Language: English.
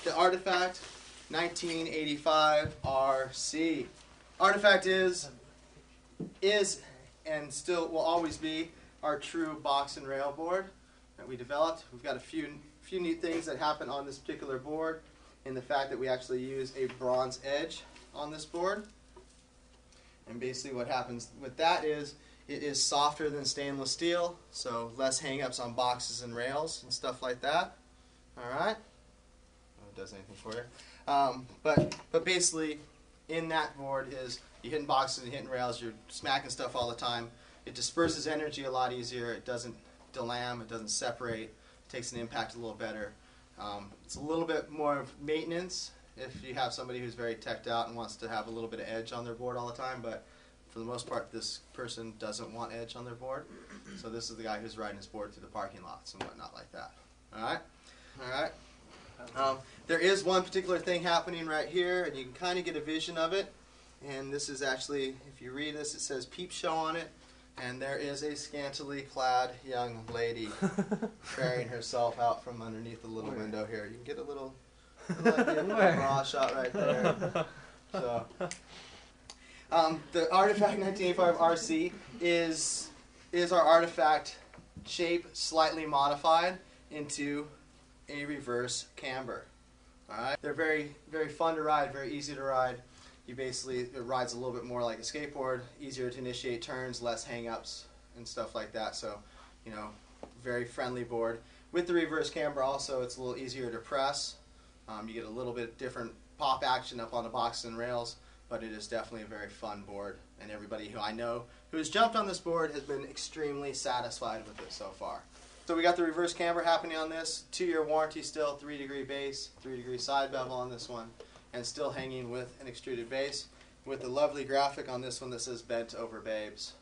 the Artifact 1985 RC. Artifact is and still will always be our true box and rail board that we developed. We've got a few neat things that happen on this particular board in the fact that we actually use a bronze edge on this board. And basically what happens with that is it is softer than stainless steel, so less hang-ups on boxes and rails and stuff like that. Alright? Oh, it does anything for you. But basically in that board is you're hitting boxes and hitting rails, you're smacking stuff all the time. It disperses energy a lot easier, it doesn't delam, it doesn't separate, it takes an impact a little better. It's a little bit more of maintenance if you have somebody who's very teched out and wants to have a little bit of edge on their board all the time, but for the most part this person doesn't want edge on their board. So this is the guy who's riding his board through the parking lots and whatnot like that. Alright? Alright? There is one particular thing happening right here, and you can kind of get a vision of it. And this is actually, if you read this, it says Peep Show on it. And there is a scantily clad young lady carrying herself out from underneath the little window here. You can get a little raw shot right there. So, the Artifact 1985 RC is our Artifact shape slightly modified into a reverse camber. Alright? They're very, very fun to ride, very easy to ride. It rides a little bit more like a skateboard, easier to initiate turns, less hang-ups and stuff like that. So, you know, very friendly board. With the reverse camber also, it's a little easier to press. You get a little bit different pop action up on the boxes and rails, but it is definitely a very fun board. And everybody who I know who has jumped on this board has been extremely satisfied with it so far. So we got the reverse camber happening on this, 2-year warranty still, 3-degree base, 3-degree side bevel on this one, and still hanging with an extruded base with a lovely graphic on this one that says Bent Over Babes.